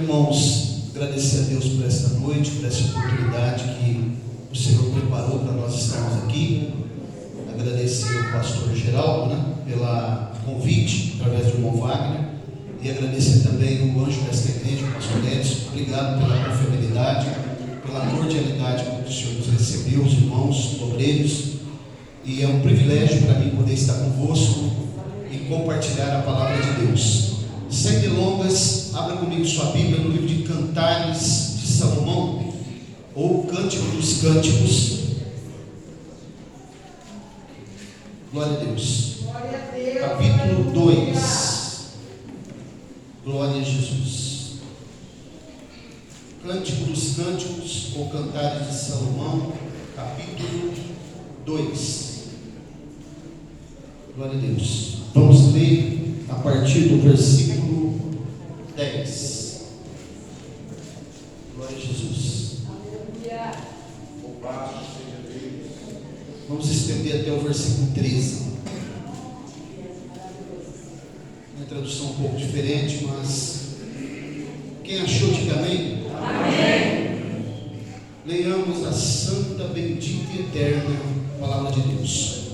Irmãos, agradecer a Deus por esta noite, por essa oportunidade que o Senhor preparou para nós estarmos aqui. Agradecer ao pastor Geraldo, pelo convite, através do irmão Wagner, e agradecer também o anjo desta igreja, o pastor Edson. Obrigado pela confiabilidade, pela cordialidade com que o Senhor nos recebeu, os irmãos, os obreiros, e é um privilégio para mim poder estar convosco e compartilhar a palavra de Deus. Sem delongas, abra comigo sua Bíblia no livro de Cantares de Salomão, ou Cântico dos Cânticos. Glória a Deus. Glória a Deus. Capítulo 2. Glória a Jesus. Cântico dos Cânticos, ou Cantares de Salomão, capítulo 2. Glória a Deus. Vamos ler a partir do versículo 10. Glória a Jesus. Aleluia. Vamos estender até o versículo 13. Uma tradução um pouco diferente, mas quem achou, diga amém. Amém. Leiamos a santa, bendita e eterna palavra de Deus.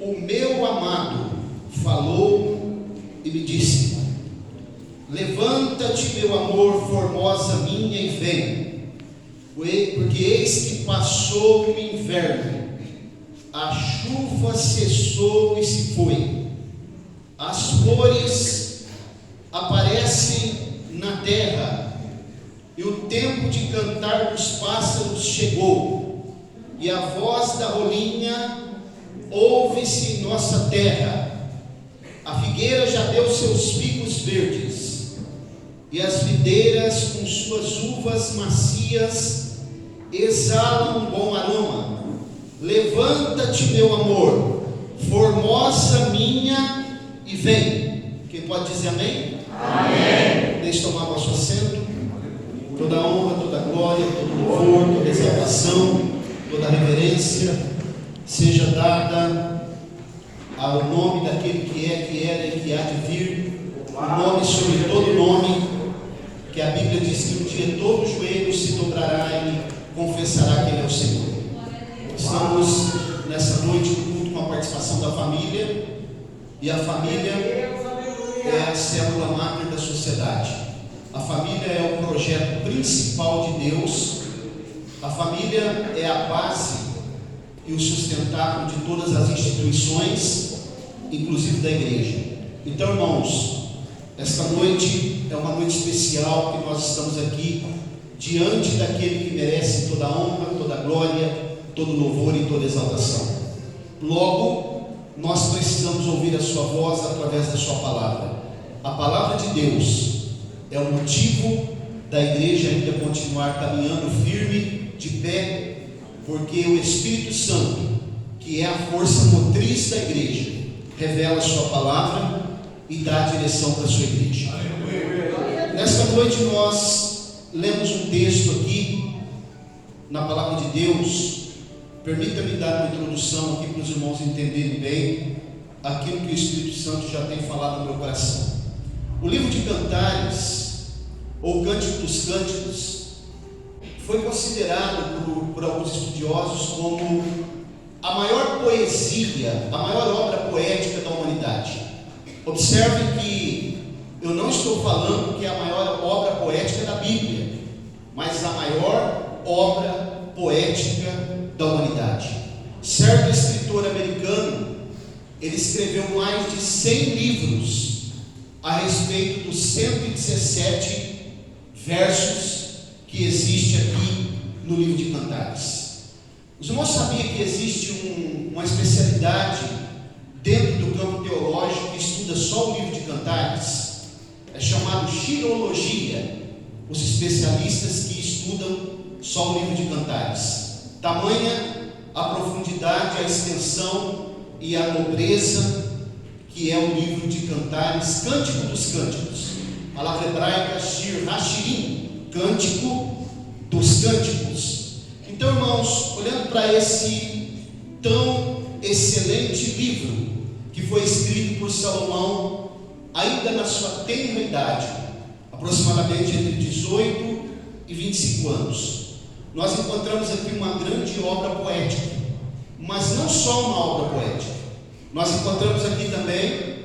O meu amado falou e me disse: levanta-te, meu amor, formosa minha, e vem, porque eis que passou o inverno, a chuva cessou e se foi, as flores aparecem na terra, e o tempo de cantar dos pássaros chegou, e a voz da rolinha ouve-se em nossa terra. A figueira já deu seus figos verdes, e as videiras com suas uvas macias exalam um bom aroma. Levanta-te, meu amor, formosa minha, e vem. Quem pode dizer amém? Amém. Deixe tomar vosso assento. Toda a honra, toda a glória, todo o louvor, toda a exaltação, toda a reverência seja dada ao nome daquele que é, que era e que há de vir, o nome sobre todo nome, que a Bíblia diz que um dia todo joelho se dobrará e confessará que Ele é o Senhor. Estamos nessa noite no culto com a participação da família, e a família é a célula máter da sociedade. A família é o projeto principal de Deus. A família é a base e o sustentáculo de todas as instituições, inclusive da igreja. Então, irmãos, esta noite é uma noite especial, que nós estamos aqui diante daquele que merece toda a honra, toda a glória, todo o louvor e toda a exaltação. Logo, nós precisamos ouvir a sua voz através da sua palavra. A palavra de Deus é o motivo da igreja ainda continuar caminhando firme, de pé, porque o Espírito Santo, que é a força motriz da igreja, revela a sua palavra e dá a direção para a sua igreja. Nesta noite nós lemos um texto aqui na palavra de Deus. Permita-me dar uma introdução aqui para os irmãos entenderem bem aquilo que o Espírito Santo já tem falado no meu coração. O livro de Cantares, ou Cântico dos Cânticos, foi considerado por alguns estudiosos como a maior poesia, a maior obra poética da humanidade. Observe que eu não estou falando que é a maior obra poética da Bíblia, mas a maior obra poética da humanidade. Certo escritor americano, ele escreveu mais de 100 livros a respeito dos 117 versos que existe aqui no livro de Cantares. Os irmãos sabiam que existe uma especialidade dentro do campo teológico que estuda só o livro de Cantares? É chamado xilologia, os especialistas que estudam só o livro de Cantares. Tamanha a profundidade, a extensão e a nobreza que é o livro de Cantares, Cântico dos Cânticos. Palavra hebraica shir hashirim, Cântico dos Cânticos. Então, irmãos, olhando para esse tão excelente livro que foi escrito por Salomão, ainda na sua tenra idade, a aproximadamente entre 18 e 25 anos. Nós encontramos aqui uma grande obra poética, mas não só uma obra poética. Nós encontramos aqui também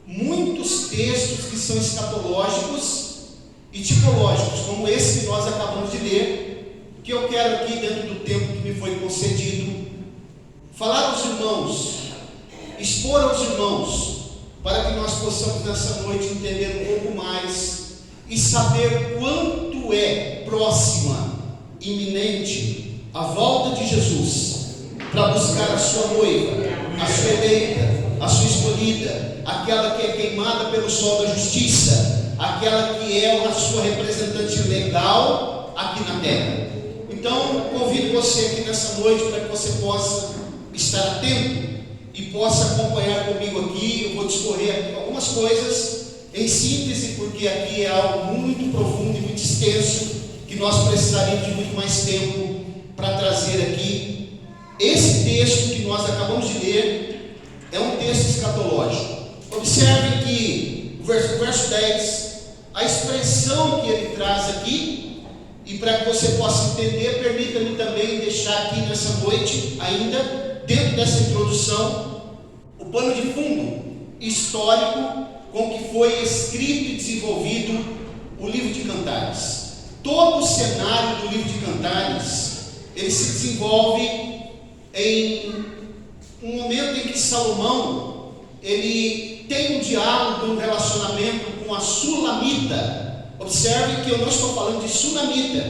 muitos textos que são escatológicos e tipológicos, como esse que nós acabamos de ler, que eu quero aqui, dentro do tempo que me foi concedido, falar aos irmãos, expor aos irmãos, para que nós possamos nessa noite entender um pouco mais e saber quanto é próxima, iminente, a volta de Jesus para buscar a sua noiva, a sua eleita, a sua escolhida, aquela que é queimada pelo sol da justiça, aquela que é a sua representante legal aqui na terra. Então, convido você aqui nessa noite para que você possa estar atento e possa acompanhar comigo aqui. Eu vou discorrer algumas coisas em síntese, porque aqui é algo muito profundo e muito extenso, que nós precisaríamos de muito mais tempo para trazer aqui. Esse texto que nós acabamos de ler é um texto escatológico. Observe que o verso 10, a expressão que ele traz aqui, e para que você possa entender, permita-me também deixar aqui nessa noite, ainda dentro dessa introdução, o pano de fundo histórico com que foi escrito e desenvolvido o livro de Cantares. Todo o cenário do livro de Cantares, ele se desenvolve em um momento em que Salomão, ele tem um diálogo, um relacionamento com a Sulamita. Observe que eu não estou falando de Sunamita.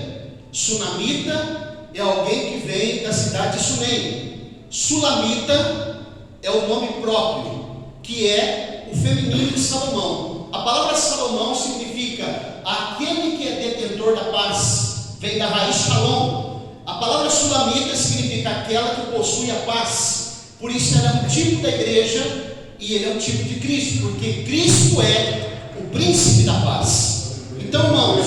Sunamita é alguém que vem da cidade de Sunem. Sulamita é o nome próprio, que é o feminino de Salomão. A palavra Salomão significa aquele que é detentor da paz, vem da raiz Shalom. A palavra Sulamita significa aquela que possui a paz. Por isso ela é um tipo da igreja e ele é um tipo de Cristo, porque Cristo é o príncipe da paz. Então, irmãos,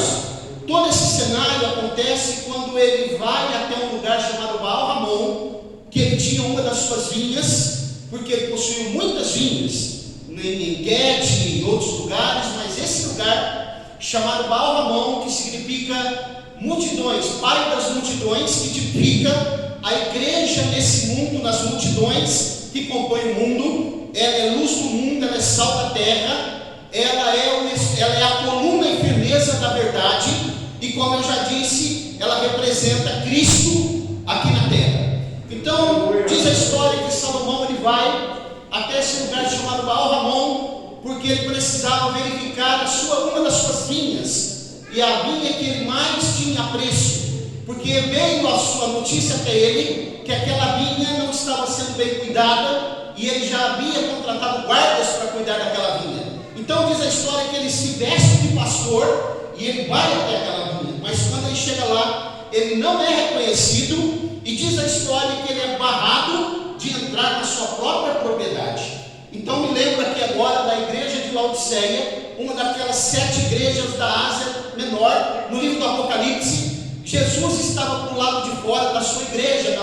todo esse cenário acontece quando ele vai até um lugar chamado Baal Ramon, que ele tinha uma das suas vinhas, porque ele possuía muitas vinhas em Guete e em outros lugares, mas esse lugar chamado Baal Ramon, que significa multidões, pai das multidões, que tipifica a igreja nesse mundo, nas multidões que compõem o mundo. Ela é luz do mundo, ela é sal da terra, ela é a coluna e firmeza da verdade, e como eu já disse, ela representa Cristo aqui na terra. Então, diz a história que Salomão ele vai até esse lugar chamado Baal Ramon, porque ele precisava verificar uma das suas vinhas, e a vinha que ele mais tinha apreço, porque veio a sua notícia até ele, que aquela vinha não estava sendo bem cuidada, e ele já havia contratado guardas para cuidar daquela vinha. Então diz a história que ele se veste de pastor, e ele vai até aquela vinha, mas quando ele chega lá, ele não é reconhecido, e diz a história que ele é barrado de entrar na sua própria propriedade. Então me lembro aqui agora da igreja de Laodiceia, uma daquelas 7 igrejas da Ásia Menor, no livro do Apocalipse. Jesus estava para o lado de fora da sua igreja,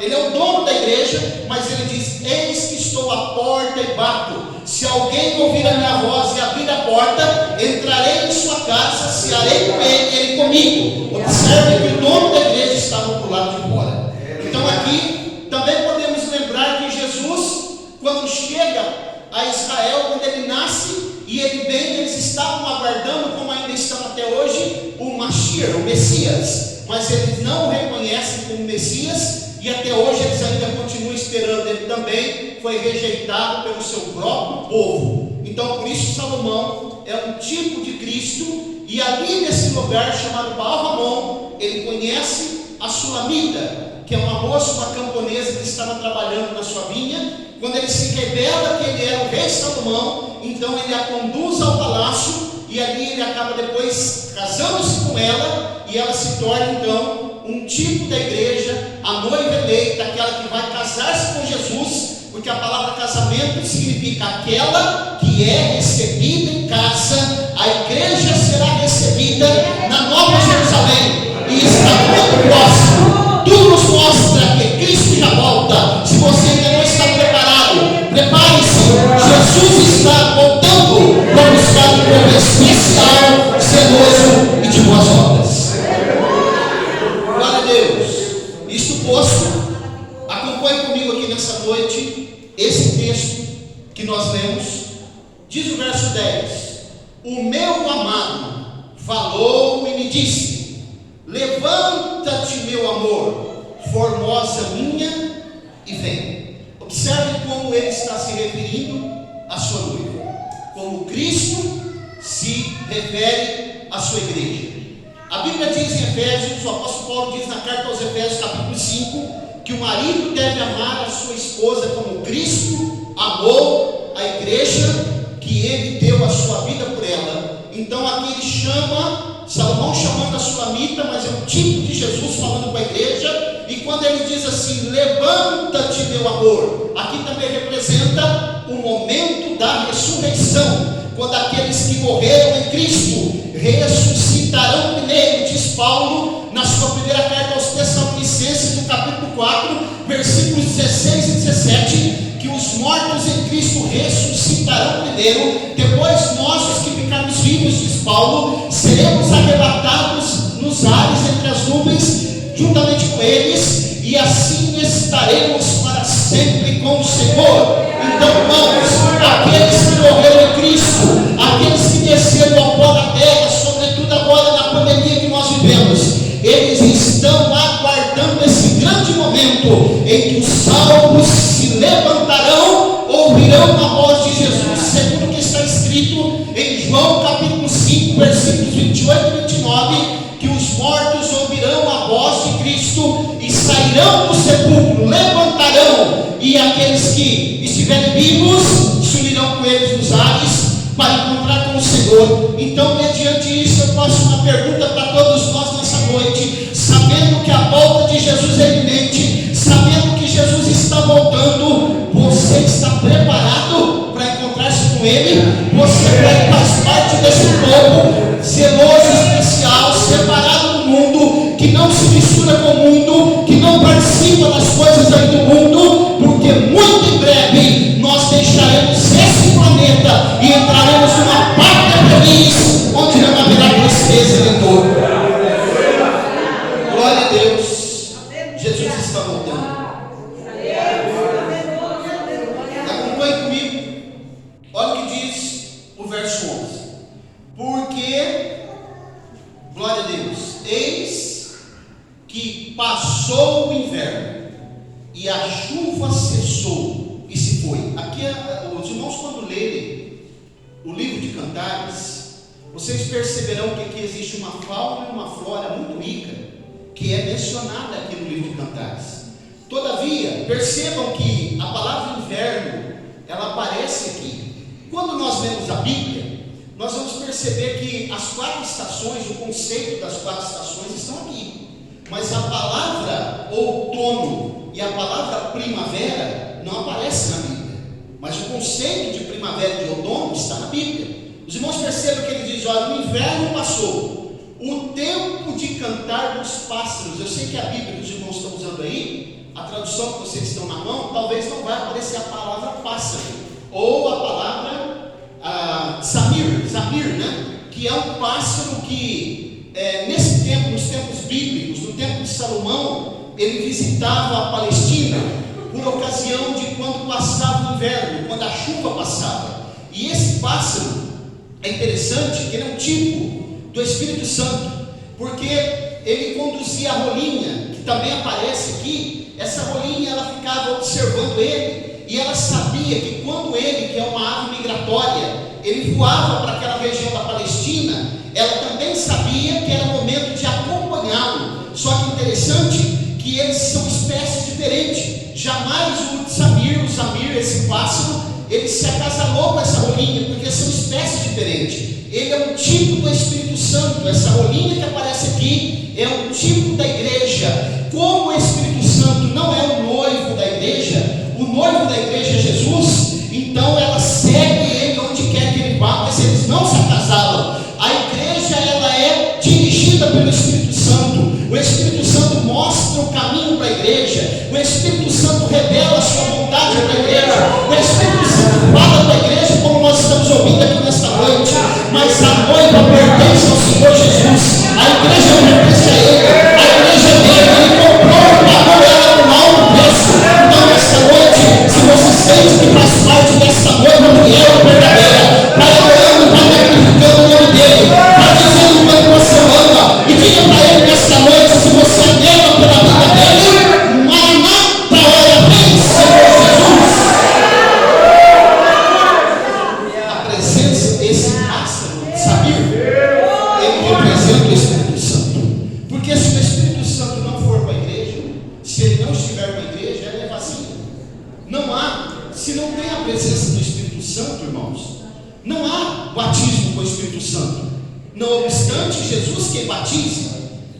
ele é o dono da igreja, mas ele diz: eis que estou à porta e bato, se alguém ouvir a minha voz e abrir a porta, entrarei em sua casa, cearei com ele comigo. Observe que o dono da igreja estava para o lado de fora. Então aqui também podemos lembrar que Jesus, quando chega a Israel, quando ele nasce e ele vem, eles estavam aguardando, como ainda estão até hoje, o Mashiach, o Messias, mas eles não o reconhecem como Messias, e até hoje eles ainda continuam esperando. Ele também foi rejeitado pelo seu próprio povo. Então por isso Salomão é um tipo de Cristo, e ali nesse lugar chamado Baal Ramon, ele conhece a Sulamita, que é uma moça, uma camponesa que estava trabalhando na sua vinha. Quando ele se revela que ele era o rei Salomão, então ele a conduz ao palácio, e ali ele acaba depois casando-se com ela, e ela se torna então um tipo da igreja, a noiva eleita, aquela que vai casar-se com Jesus, porque a palavra casamento significa aquela que é recebida em casa. A igreja será recebida na Nova Jerusalém, e está muito próximo. Tudo nos mostra que Cristo já volta. Se você ainda não está preparado, prepare-se. Jesus está voltando para buscar um povo especial, verso 10: o meu amado falou e me disse: levanta-te, meu amor, formosa minha, e vem. Observe como ele está se referindo à sua noiva, como Cristo se refere à sua igreja. A Bíblia diz em Efésios, o apóstolo Paulo diz na carta aos Efésios, capítulo 5, que o marido deve amar a sua esposa como Cristo amou a igreja, que ele deu a sua vida por ela. Então aqui ele chama, Salomão chamando a sulamita, mas é um tipo de Jesus falando com a igreja. E quando ele diz assim: levanta-te, meu amor, aqui também representa o momento da ressurreição, quando aqueles que morreram em Cristo ressuscitarão primeiro, diz Paulo na sua primeira carta aos Tessalonicenses, no capítulo 4, versículos 16 e 17, que os mortos em Cristo ressuscitarão primeiro, depois nós, os que ficarmos vivos, diz Paulo, seremos arrebatados nos ares entre as nuvens, juntamente com eles, e assim estaremos para sempre com o Senhor. Então, irmãos, aqueles que morreram em Cristo, aqueles que desceram ao pó da terra, sobretudo agora na pandemia que nós vivemos, eles estão aguardando esse grande momento em que os salvos se levantarão, ouvirão a voz de Jesus, segundo o que está escrito em João capítulo 5, versículos 28 e 29, que os mortos ouvirão a voz de Cristo e sairão do sepulcro, levantarão, e aqueles que estiverem vivos se unirão com eles nos ares para encontrar com o Senhor. Então, mediante isso, eu faço uma pergunta para todos nós nessa noite, sabendo que a volta de Jesus é iminente, sabendo que Jesus está voltando, você está preparado para encontrar-se com Ele? Você faz parte desse povo zeloso, especial, separado do mundo, que não se mistura com o mundo, que não participa das coisas aí do mundo, porque muito em breve nós deixaremos esse planeta e entraremos numa pátria feliz, onde não haverá tristeza nem dor. Glória a Deus, Jesus está voltando. Acompanhe comigo, olha o que diz o verso 11: porque, glória a Deus, eis que passou o inverno e a chuva cessou e se foi. Aqui os irmãos, quando lerem o livro de Cantares, vocês perceberão que aqui existe uma fauna e uma flora muito rica, que é mencionada aqui no livro de Cantares. Todavia, percebam que a palavra inverno, ela aparece aqui. Quando nós lemos a Bíblia, nós vamos perceber que as 4 estações, o conceito das 4 estações estão aqui, mas a palavra outono e a palavra primavera não aparece na Bíblia, mas o conceito de primavera e de outono está na Bíblia. Os irmãos percebem que ele diz: olha, o inverno passou, o tempo de cantar dos pássaros. Eu sei que a Bíblia que os irmãos estão usando aí, a tradução que vocês estão na mão, talvez não vai aparecer a palavra pássaro, ou a palavra Zamir, né? Que é um pássaro que nesse tempo, nos tempos bíblicos, no tempo de Salomão, ele visitava a Palestina por ocasião de quando passava o inverno, quando a chuva passava. E esse pássaro é interessante, que ele é um tipo do Espírito Santo, porque ele conduzia a rolinha, que também aparece aqui. Essa rolinha, ela ficava observando ele, e ela sabia que quando ele, que é uma ave migratória, ele voava para aquela região da Palestina, ela também sabia que era o momento de acompanhá-lo. Só que interessante que eles são espécies diferentes. Jamais o Zamir, esse pássaro, ele se acasalou com essa rolinha, porque são espécies diferentes. Ele é um tipo do Espírito Santo. Essa rolinha que aparece aqui é um tipo da igreja. Como o Espírito Santo não é o noivo da igreja, o noivo da igreja é Jesus, então ela segue ele onde quer que ele vá, mas eles não se acasalam. A igreja, ela é dirigida pelo Espírito Santo. O Espírito Santo mostra o caminho para a igreja, o Espírito Santo revela a sua vontade para a igreja, o Espírito Santo fala para a igreja, como nós estamos ouvindo aqui nesta noite. Mas a noiva pertence ao Senhor Jesus, a igreja pertence a Ele, a igreja é dele, Ele comprou, pagou ela com alto preço. Então nesta noite, se você sente que faz parte dessa noiva fiel e verdadeira, para Espírito Santo. Não obstante, Jesus quem batiza,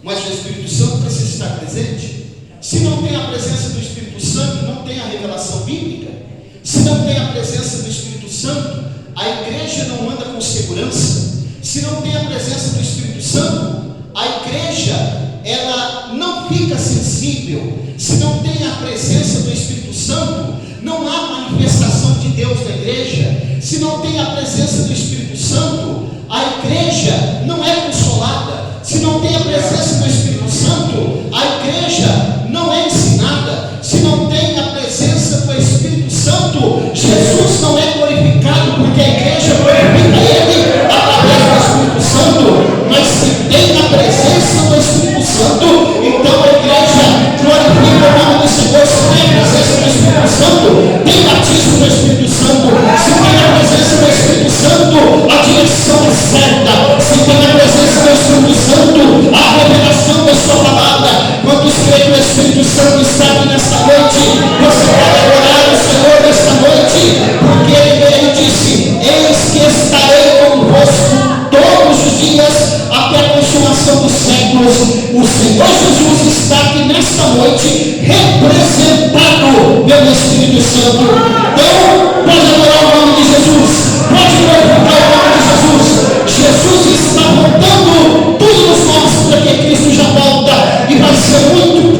mas o Espírito Santo precisa estar presente. Se não tem a presença do Espírito Santo, não tem a revelação bíblica. Se não tem a presença do Espírito Santo, a igreja não anda com segurança. Se não tem a presença do Espírito Santo, a igreja ela não fica sensível. Se não tem a presença do Espírito Santo, não há manifestação de Deus na igreja. Se não tem a presença do Espírito Santo, a igreja não é consolada. Se não tem a presença do Espírito Santo, a igreja não é ensinada. Se não tem a presença do Espírito Santo, Jesus não é glorificado, porque a igreja glorifica Ele através do Espírito Santo. Mas se tem a presença do Espírito Santo, então a igreja glorifica o nome do Senhor. Se tem a presença do Espírito Santo, tem batismo do Espírito Santo. Se tem a presença do Espírito Santo, a direção é certa. Se tem a presença do Espírito Santo, a revelação da sua palavra. Quantos creem que o Espírito Santo está aqui nesta noite? Você pode adorar o Senhor nesta noite, porque Ele disse: eis que estarei convosco todos os dias até a consumação dos séculos. O Senhor Jesus está aqui nesta noite, representado pelo Espírito Santo. Então, pode adorar o nome de Jesus, pode glorificar o nome de Jesus. Jesus está voltando, tudo nos mostra que Cristo já volta e vai ser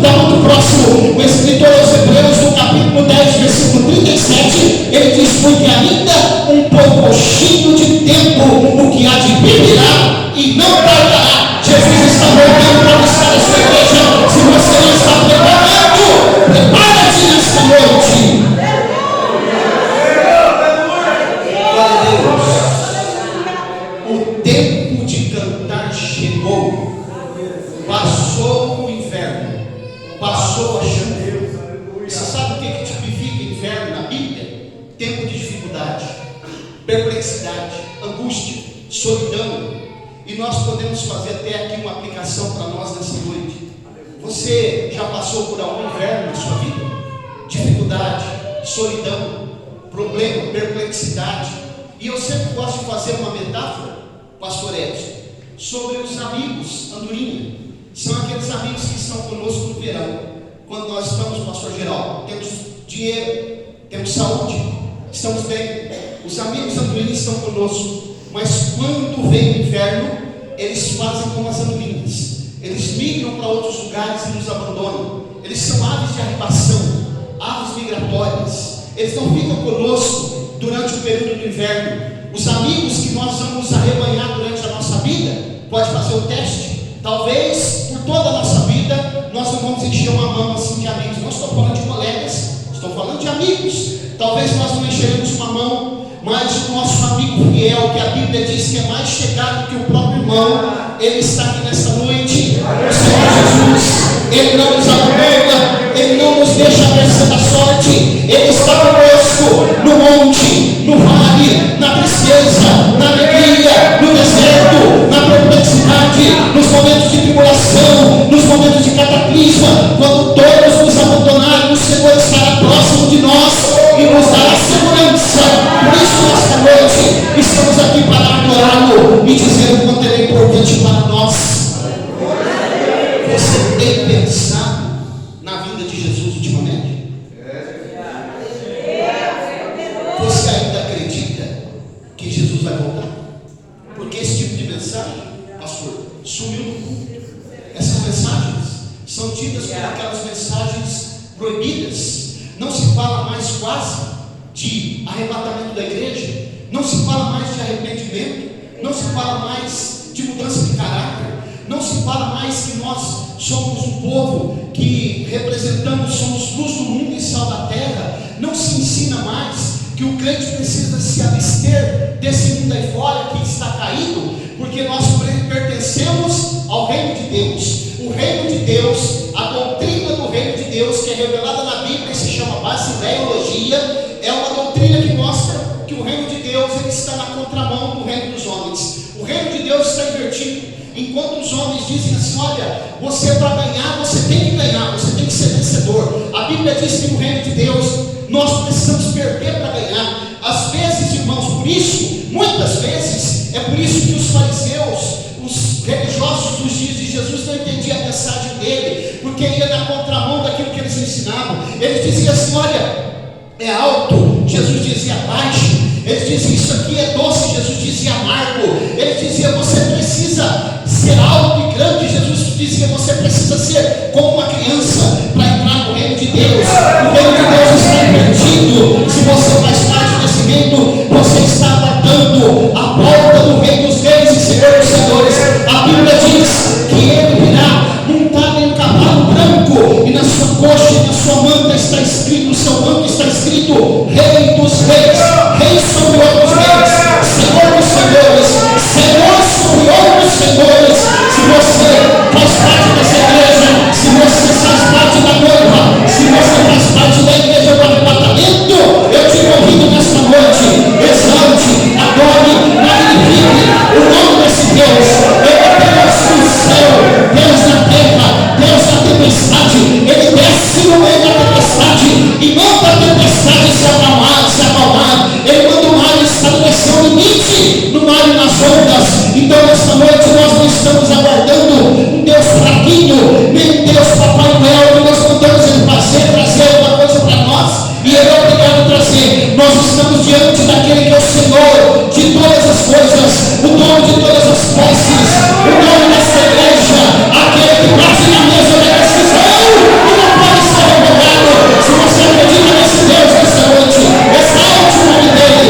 está muito próximo. O escritor aos Hebreus, no capítulo 10, versículo 37, ele diz: porque ainda um pouquinho de tempo, o que há de vir virá e não tardará. Jesus está voltando para buscar a sua igreja. Se você não está preparado, prepara-te nesta noite. Glória a Deus. O tempo de cantar chegou. Passou o inverno, passou a chuva. Você sabe o que tipifica inverno na Bíblia? Tempo de dificuldade, perplexidade, angústia, solidão. E nós podemos fazer até aqui uma aplicação para nós nessa noite. Você já passou por algum inverno na sua vida? Dificuldade, solidão, problema, perplexidade. E eu sempre gosto de fazer uma metáfora, pastor Edson, sobre os amigos andorinha. São aqueles amigos que estão conosco no verão. Quando nós estamos, pastor Geraldo, temos dinheiro, temos saúde, estamos bem. Os amigos andorinhas estão conosco. Mas quando vem o inverno, eles fazem como as andorinhas. Eles migram para outros lugares e nos abandonam. Eles são aves de arribação, aves migratórias. Eles não ficam conosco durante o período do inverno. Os amigos que nós vamos arrebanhar durante a nossa vida, pode fazer o teste. Talvez por toda a nossa vida nós não vamos encher uma mão assim de amigos. Não estou falando de colegas, estou falando de amigos. Talvez nós não encheremos uma mão, mas o nosso amigo fiel, que a Bíblia diz que é mais chegado que o próprio irmão, ele está aqui nesta noite. O Senhor Jesus, Ele não nos abandona, Ele não nos deixa à mercê da sorte. Ele está conosco no monte, no vale, na tristeza, na alegria, no deserto, na perplexidade, nos momentos de tribulação, nos momentos de cataclisma. Quando todos nos abandonarem, o Senhor estará próximo de nós e nos dará segurança. Por isso, nesta noite, estamos aqui para adorá-lo e dizer o quanto Ele é importante para nós. Você tem pensado na vinda de Jesus ultimamente? Você ainda acredita que Jesus vai voltar? Porque esse tipo de mensagem, pastor, sumiu no mundo. Essas mensagens são tidas como aquelas mensagens proibidas. Não se fala mais quase de arrebatamento da igreja. Não se fala mais de arrependimento. Não se fala mais de mudança de caráter. Não se fala mais que nós somos um povo que representamos, somos luz do mundo e sal da terra. Não se ensina mais que o crente precisa se abster desse mundo aí fora que está caído, porque nós pertencemos ao reino de Deus. O reino de Deus, a doutrina do reino de Deus, que é revelada na Bíblia e se chama basileologia, é uma doutrina que mostra que o reino de Deus ele está na contramão do reino dos homens. O reino de Deus está invertido. Enquanto os homens dizem assim: olha, você para ganhar, você tem que ganhar, você tem que ser vencedor. A Bíblia diz que no reino de Deus nós precisamos perder para ganhar. Às vezes, irmãos, por isso, muitas vezes É por isso que os fariseus, os religiosos dos dias de Jesus, não entendiam a mensagem dele, porque ia na contramão daquilo que eles ensinavam. Eles diziam assim: olha, é alto, Jesus dizia baixo. Eles diziam: isso aqui é doce, Jesus dizia amargo. Eles diziam: você precisa ser alto e grande. Jesus dizia: você precisa ser como uma criança para entrar no reino de Deus. O reino de Deus está invertido. Se você faz parte desse reino, você está aguardando a volta do Rei dos Reis e Senhor dos Senhores. A Bíblia diz que ele virá montado em um cavalo branco, e na sua coxa e na sua manta está escrito, no seu manto está escrito: Rei dos Reis, Rei Senhor dos Reis, Senhor dos Senhores, Senhor Senhor dos Senhores. Se você faz parte dessa igreja, se você faz parte da noiva, se você faz parte da igreja do arrebatamento, eu te convido nesta noite: exalte, adore, magnifique o nome desse Deus. Ele é Deus do céu, Deus da terra, Deus da tempestade. Ele desce no meio da tempestade e manda a tempestade se acalmar. Ele manda o mar estabelecer um limite no mar e nas ondas. Então nesta noite nós não estamos aguardando um Deus fraquinho, nem um Deus Papai Noel, que nós mandamos ele trazer uma coisa para nós e ele é obrigado a trazer. Nós estamos diante daquele que é o Senhor de todas as coisas, o dono de todas as posses, o dono desta igreja, aquele que bate na mesa da decisão e não pode ser revogado. Se você acredita nesse Deus nessa noite, exalte o nome dele,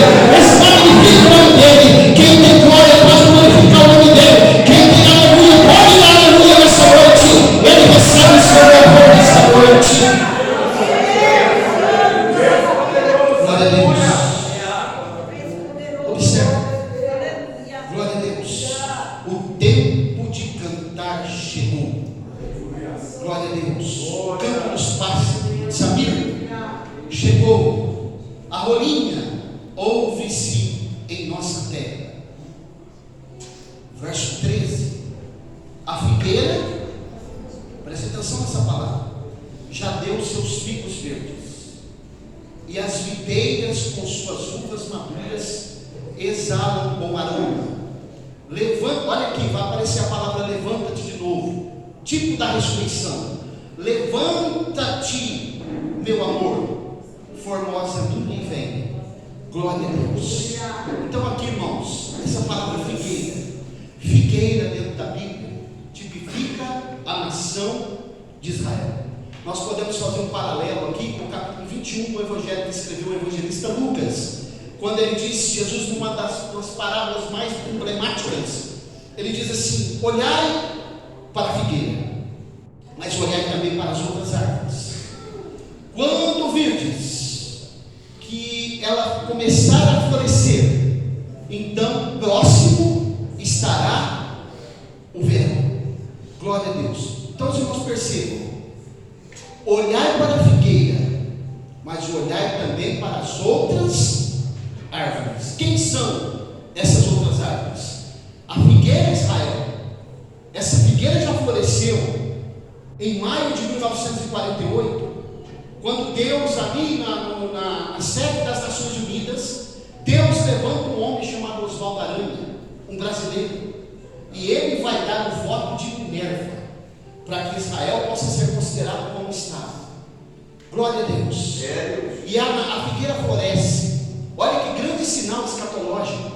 magnifique o nome dele. Quem tem glória pode glorificar o nome dele. Quem tem aleluia pode dar aleluia nessa noite. Ele recebe o seu louvor nessa noite. Glória a Deus. Observe. Glória a Deus. O tempo de cantar chegou. Glória a Deus. Canto nos pássaros. Samir, chegou. A rolinha ouve-se em nossa terra. Verso 13. A figueira, preste atenção nessa palavra, já deu seus figos verdes, e as videiras com suas uvas maduras exalam bom aroma. Levanta, olha aqui, vai aparecer a palavra levanta-te de novo, tipo da ressurreição. Levanta-te, meu amor, formosa minha, e vem. Glória a Deus. Então aqui, irmãos, essa palavra figueira dentro da Bíblia tipifica a nação de Israel. Nós podemos fazer um paralelo aqui com o capítulo 21 do evangelho que escreveu o evangelista Lucas, quando ele diz, Jesus, numa das parábolas mais emblemáticas, ele diz assim: olhai para a figueira, mas olhai também para as outras árvores. Quando virdes que ela começar a florescer, então próximo estará o verão. Glória a Deus. Então os irmãos percebam: olhai para a figueira, mas olhai também para as outras árvores. Quem são essas outras árvores? A figueira é Israel. Essa figueira já floresceu em maio de 1948, quando Deus, ali na sede das Nações Unidas, Deus levanta um homem chamado Oswaldo Aranha, um brasileiro, e ele vai dar o voto de Minerva, para que Israel possa ser considerado como Estado. Glória a Deus. E a figueira floresce. Olha que grande sinal escatológico.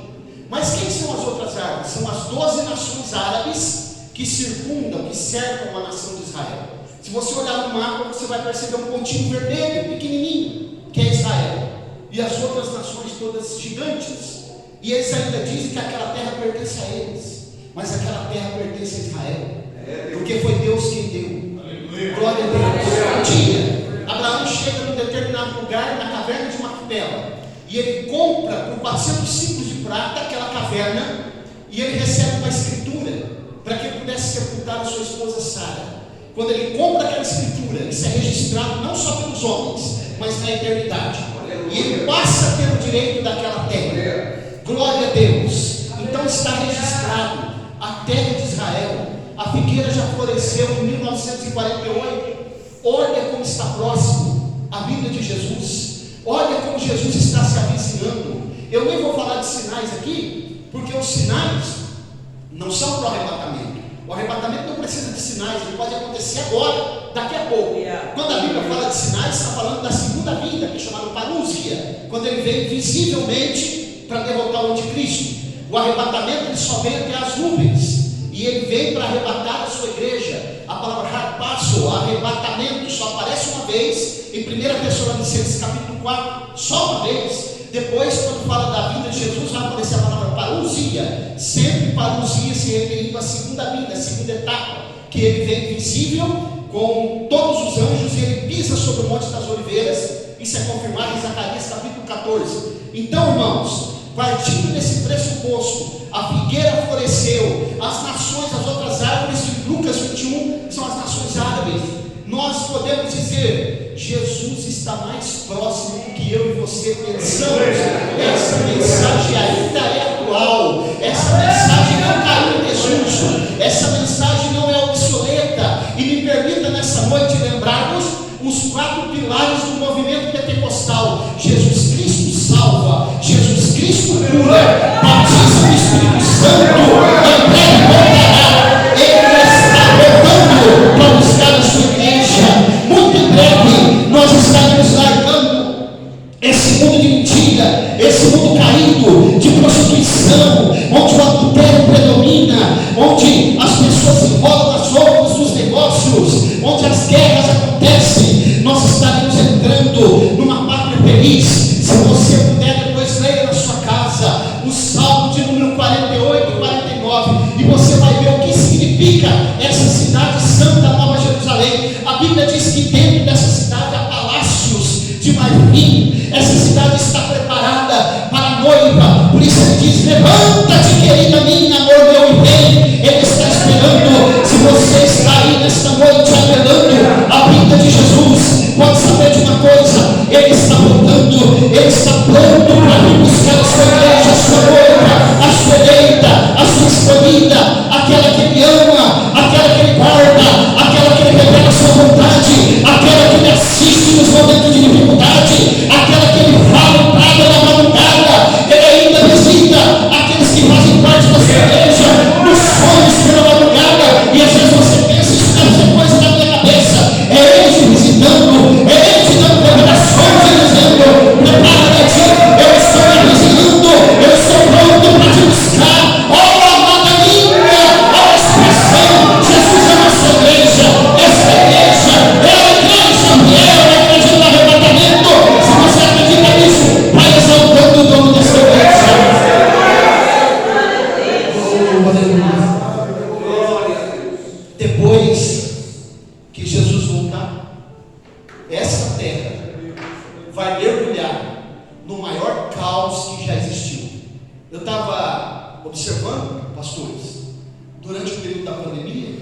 Mas quem são as outras árvores? São as 12 nações árabes que circundam, que cercam a nação de Israel. Se você olhar no mapa, você vai perceber um pontinho vermelho, pequenininho, que é Israel. E as outras nações todas gigantes. E eles ainda dizem que aquela terra pertence a eles, mas aquela terra pertence a Israel, porque foi Deus quem deu. Glória a Deus. Um dia, Abraão chega num determinado lugar, na caverna de Macpela, e ele compra por 400 ciclos de prata aquela caverna, e ele recebe uma escritura para que ele pudesse sepultar a sua esposa Sara. Quando ele compra aquela escritura, isso é registrado não só pelos homens, mas na eternidade, e ele passa a ter o direito daquela terra. Glória a Deus. Então está registrado a terra de Israel. A figueira já floresceu em 1948. Olha como está próximo a vinda de Jesus. Olha como Jesus está se avizinhando. Eu nem vou falar de sinais aqui, Porque os sinais não são para o arrebatamento. O arrebatamento não precisa de sinais, ele pode acontecer agora, daqui a pouco. Quando a Bíblia fala de sinais, está falando da segunda vinda, que é chamada parúzia, quando ele vem visivelmente para derrotar o anticristo. O arrebatamento ele só vem até as nuvens, e ele vem para arrebatar a sua igreja. A palavra harpazo, arrebatamento, só aparece uma vez em 1 Tessalonicenses capítulo 4, só uma vez. Depois, quando fala da vinda de Jesus, vai aparecer a palavra parousia. Sempre parousia se referindo à segunda vinda, à segunda etapa, que ele vem visível com todos os anjos e ele pisa sobre o Monte das Oliveiras. Isso é confirmado em Zacarias capítulo 14. Então, irmãos, partindo desse pressuposto, a figueira floresceu, as nações, as outras árvores de Lucas 21 são as nações árabes. Nós podemos dizer, Jesus está mais próximo do que eu e você pensamos. Essa mensagem ainda é atual, essa mensagem não caiu em desuso, essa mensagem não é obsoleta. E me permita nessa noite lembrarmos os 4 pilares do movimento pentecostal: Jesus Cristo salva, Jesus Cristo cura, batismo do Espírito Santo, em breve voltará, ele está voltando para buscar a sua igreja. Muito em breve nós estaremos largando esse mundo de mentira, esse mundo caído de prostituição, onde o adultério predomina, onde as pessoas se enrolam nas roupas dos negócios, onde as guerras acontecem. Nós estaremos entrando numa pátria feliz. Se você puder, depois leia na sua casa o Salmo de número 48 e 49, e você vai ver o que significa essa cidade santa, Nova Jerusalém. A Bíblia diz que dentro dessa cidade há palácios de marfim. Essa cidade está preparada para a noiva. Por isso ele diz: levanta-te, querida minha, amor meu, e vem. Ele está esperando. Se você está aí nesta noite aguardando a vinda de Jesus, pode saber de uma coisa: ele está voltando, ele está pronto para vir buscar a sua igreja, a sua noiva, a sua eleita, a sua escolhida, aquela que ele ama, aquela que ele guarda, aquela que ele revela a sua vontade, aquela que ele assiste nos momentos de dificuldade, aquela que ele fala em praga na madrugada. Ele ainda visita aqueles que fazem parte da sua igreja nos sonhos pela madrugada, e às vezes você pensa: isso deve ser coisa da minha cabeça. É ele te visitando, é ele te dando revelações e dizendo: prepara-te, eu estou me visitando, eu estou pronto para te buscar. Oh, amada minha, a expressão: Jesus é a nossa igreja. Essa igreja é a igreja fiel, é a igreja do arrebatamento. Se você acredita nisso, vai exaltando o dono dessa igreja. Oh, aleluia. Depois que Jesus voltar, essa terra vai mergulhar no maior caos que já existiu. Eu estava observando, pastores, durante o período da pandemia,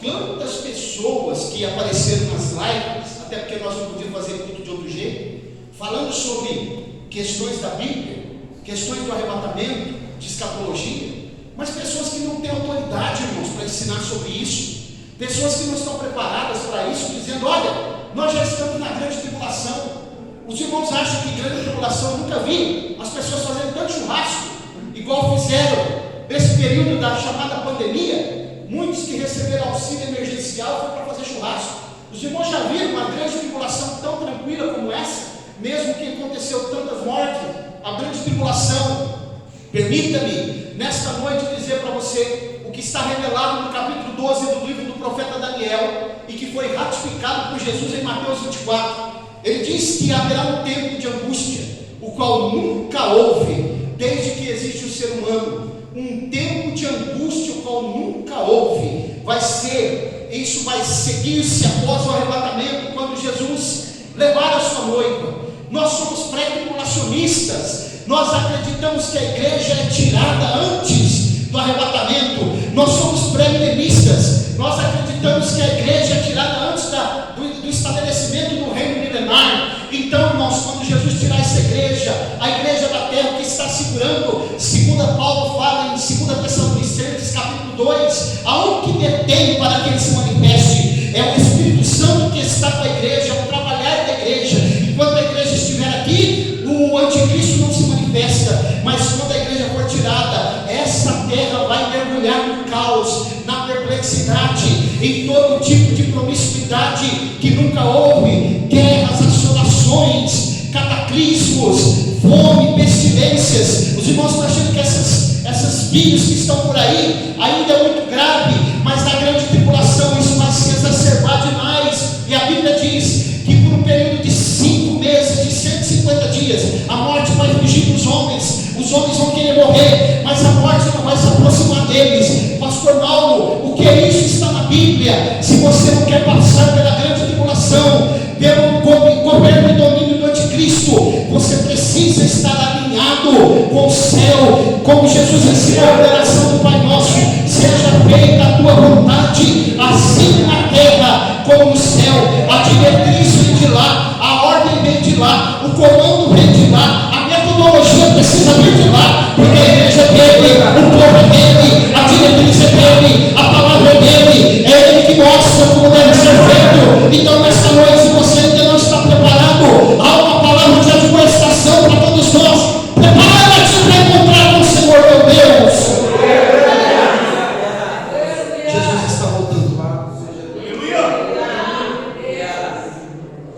quantas pessoas que apareceram nas lives, até porque nós não podíamos fazer tudo de outro jeito, falando sobre questões da Bíblia, questões do arrebatamento, de escatologia, mas pessoas que não têm autoridade, irmãos, para ensinar sobre isso, pessoas que não estão preparadas para isso, dizendo: olha, nós já estamos na grande tribulação. Os irmãos acham que grande tribulação, eu nunca vi as pessoas fazendo tanto churrasco, igual fizeram nesse período da chamada pandemia. Muitos que receberam auxílio emergencial foi para fazer churrasco. Os irmãos já viram uma grande tribulação tão tranquila como essa, mesmo que aconteceu tantas mortes, a grande tribulação. Permita-me nesta noite dizer para você o que está revelado no capítulo 12 do livro do profeta Daniel, e que foi ratificado por Jesus em Mateus 24. Ele diz que haverá um tempo de angústia, o qual nunca houve desde que existe o ser humano. Um tempo de angústia, o qual nunca houve. Isso vai seguir-se após o arrebatamento, quando Jesus levar a sua noiva. Nós somos pré-tribulacionistas. Nós acreditamos que a igreja é tirada antes do arrebatamento. Nós somos pré-milenistas. Nós acreditamos que a igreja é tirada antes do estabelecimento do reino milenar. Então, irmãos, quando Jesus tirar essa igreja, a igreja da terra que está segurando, segundo Paulo fala em 2 Tessalonicenses capítulo 2, há um que detém para que ele se manifeste. É o Espírito Santo que está com a igreja, é o trabalhar da igreja. Enquanto a igreja estiver aqui, o anticristo não se manifesta. Mas quando a igreja for tirada, perversidade, em todo tipo de promiscuidade que nunca houve, guerras, assolações, cataclismos, fome, pestilências. Os irmãos estão achando que essas vírus que estão por aí ainda é muito grave, mas na grande tribulação isso vai se exacerbar demais. E a Bíblia diz que por um período de 5 meses, de 150 dias, a morte vai fugir dos homens. Os homens vão querer morrer, mas a morte não vai se aproximar deles. Pastor Mauro, o que é isso? Está na Bíblia. Se você não quer passar pela grande tribulação, pelo governo e domínio do anticristo, você precisa estar alinhado com o céu, como Jesus ensinou a oração do Pai Nosso: seja feita a tua vontade, assim na terra como no céu. A diretriz vem de lá, a ordem vem de lá, o comando vem de lá, a metodologia precisa vir de lá, porque a igreja é dele, o povo é dele, a diretriz é dele, a palavra é dele, é ele que mostra como deve ser feito. Então nessa noite, se você ainda não está preparado, há uma palavra de admoestação para todos nós. Prepara-te para encontrar com o Senhor teu Deus. Jesus está voltando lá.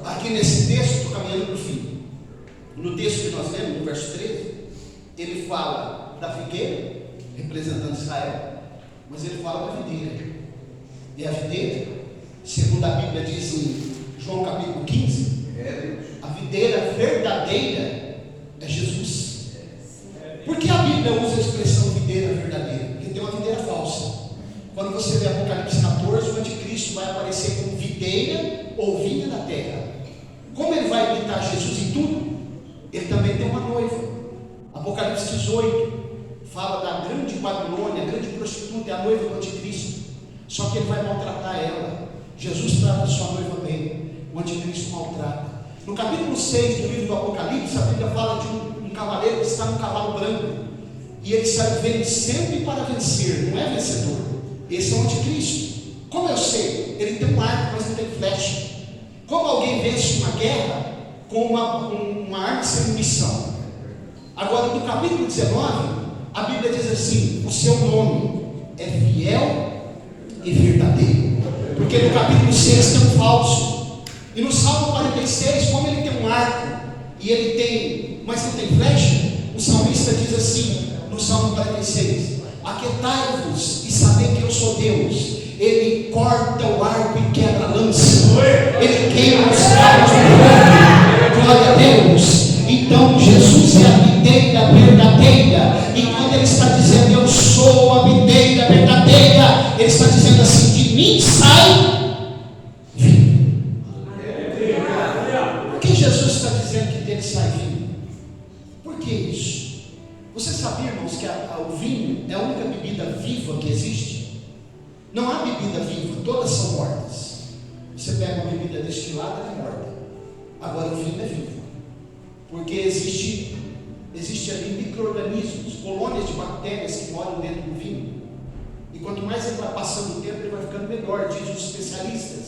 Aqui nesse texto, estou caminhando para o fim. No texto que nós lemos, no verso 13, ele fala da figueira, representando Israel, mas ele fala da videira. E a videira, segundo a Bíblia diz em João capítulo 15, a videira verdadeira é Jesus. Por que a Bíblia usa a expressão videira verdadeira? Porque tem uma videira falsa. Quando você lê Apocalipse 14, o anticristo vai aparecer como videira ou vinha da terra. Como ele vai imitar Jesus em tudo, ele também tem uma noiva. Apocalipse 18 fala da grande Babilônia, a grande prostituta, é a noiva do anticristo. Só que ele vai maltratar ela. Jesus trata sua noiva bem, o anticristo maltrata. No capítulo 6 do livro do Apocalipse, a Bíblia fala de um cavaleiro que está num cavalo branco, e ele sai vencendo para vencer, não é vencedor. Esse é o anticristo. Como eu sei? Ele tem um arco, mas não tem flecha. Como alguém vence uma guerra com uma arma sem munição? Agora, no capítulo 19, a Bíblia diz assim: o seu nome é fiel e verdadeiro. Porque no capítulo 6 tem um falso. E no Salmo 46, como ele tem um arco e ele tem, mas não tem flecha, o salmista diz assim no Salmo 46: aquietai-vos e sabei que eu sou Deus. Ele corta o arco e quebra a lança, ele queima os carros do fogo. Glória a Deus. Então Jesus é a videira verdadeira, e quando ele está dizendo eu sou a videira verdadeira, ele está dizendo assim: de mim sai vinho. Por que Jesus está dizendo que dele sai vinho? Por que isso? Você sabia, irmãos, que o vinho é a única bebida viva que existe? Não há bebida viva, todas são mortas. Você pega uma bebida destilada, ela é morta. Agora o vinho é vivo, porque existe ali micro-organismos, colônias de bactérias que moram dentro do vinho. E quanto mais ele vai passando o tempo, ele vai ficando melhor, dizem os especialistas.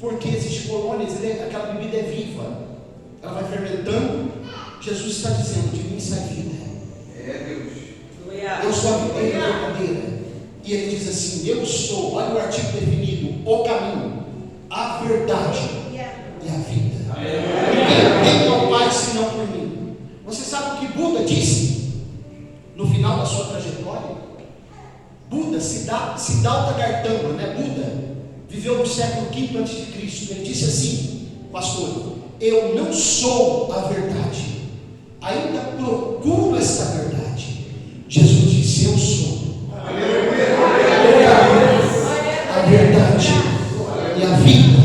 Porque existem colônias, aquela bebida é viva, ela vai fermentando. Jesus está dizendo: de mim sai vida. Eu sou a videira verdadeira. E ele diz assim: eu sou, olha o artigo definido, o caminho, a verdade e a vida. Ninguém tem ao Pai senão por mim. Você sabe o que Buda disse no final da sua trajetória? Buda, Siddhartha Gautama, né? Buda viveu no século V a.C. Ele disse assim: pastor, eu não sou a verdade, ainda procuro esta verdade. Jesus disse: eu sou a verdade e a vida.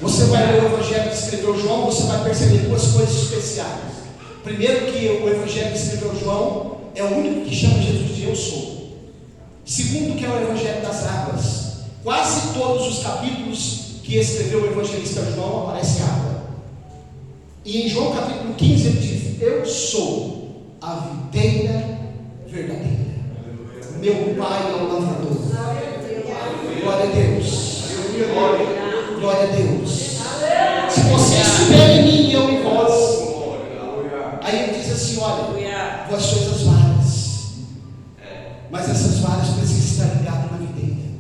Você vai ler o Evangelho que escreveu João, você vai perceber duas coisas especiais. Primeiro, que o Evangelho que escreveu João é o único que chama Jesus de eu sou. Segundo, que é o Evangelho das águas. Quase todos os capítulos que escreveu o evangelista João aparece água. E em João capítulo 15 ele diz: eu sou a videira verdadeira, meu Pai é o lavrador. Glória a Deus. Glória a Deus. Se você estiver em mim e eu em vós. Aí ele diz assim: olha, vós sois as varas, mas essas varas precisam estar ligadas na videira.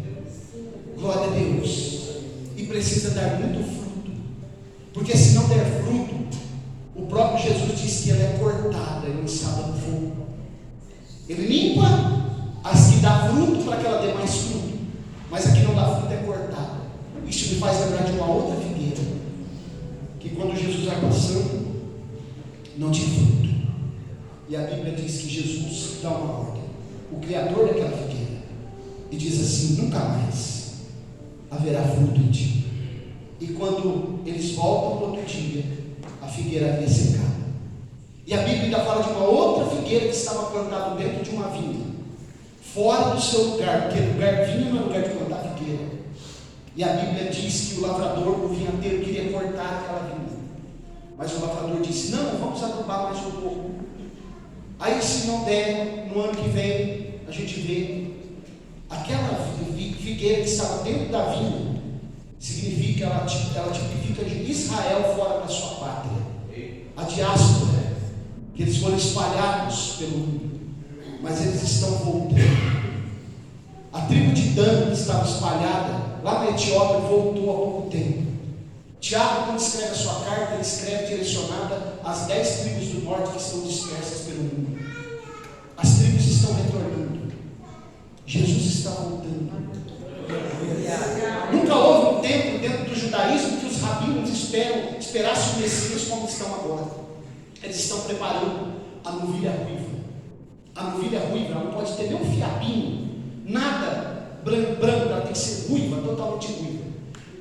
precisa dar muito fruto, porque se não der fruto, o próprio Jesus disse que ela é cortada e lançada no fogo. Ele limpa as que dá fruto para que ela dê mais fruto, mas a que não dá fruto é cortada. Isso me faz lembrar de uma outra figueira, que quando Jesus vai passando, não tinha fruto. E a Bíblia diz que Jesus dá uma ordem, o Criador daquela figueira, e diz assim: nunca mais haverá fruto em ti. E quando eles voltam no outro dia, a figueira havia secado. E a Bíblia ainda fala de uma outra figueira que estava plantada dentro de uma vinha, fora do seu lugar, porque lugar vinha não é lugar de plantar figueira. E a Bíblia diz que o lavrador, o vinhateiro, queria cortar aquela vinha, mas o lavrador disse: não, vamos adubar mais um pouco. Aí, se não der, no ano que vem, a gente vê. Aquela figueira que estava dentro da vinha, significa, ela tipifica Israel fora da sua pátria, a diáspora, que eles foram espalhados pelo mundo, mas eles estão voltando. A tribo de Dan, que estava espalhada lá na Etiópia, voltou há pouco tempo. Tiago, quando escreve a sua carta, ele escreve direcionada às 10 tribos do norte que estão dispersas pelo mundo. As tribos estão retornando. Jesus está voltando. Nunca houve um tempo dentro do judaísmo que os rabinos esperassem o Messias como estão agora. Eles estão preparando a novilha ruiva. A novilha ruiva, ela não pode ter nem um fiapinho, nada branco, ela tem que ser ruiva, totalmente ruiva.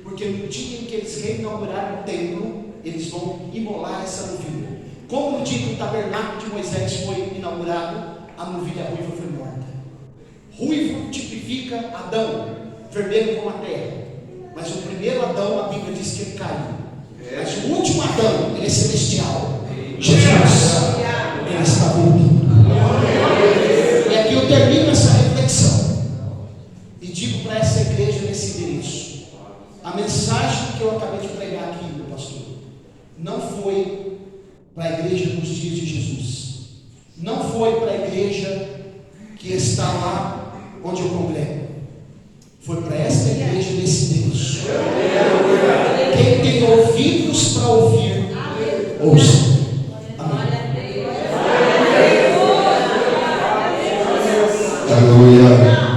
Porque no dia em que eles reinaugurarem o templo, eles vão imolar essa novilha. Como no dia que o tabernáculo de Moisés foi inaugurado, a novilha ruiva foi morta. Ruivo tipifica Adão, vermelho como a terra. Mas o primeiro Adão, a Bíblia diz que ele caiu. Mas o último Adão, ele é celestial. Jesus, ele está voltando. E aqui eu termino essa reflexão e digo para essa igreja nesse endereço: a mensagem que eu acabei de pregar aqui, meu pastor, não foi para a igreja dos dias de Jesus, não foi para a igreja que está lá onde eu congrego, foi para esta igreja nesse endereço. Quem tem ouvidos para ouvir, ouça. Aleluia.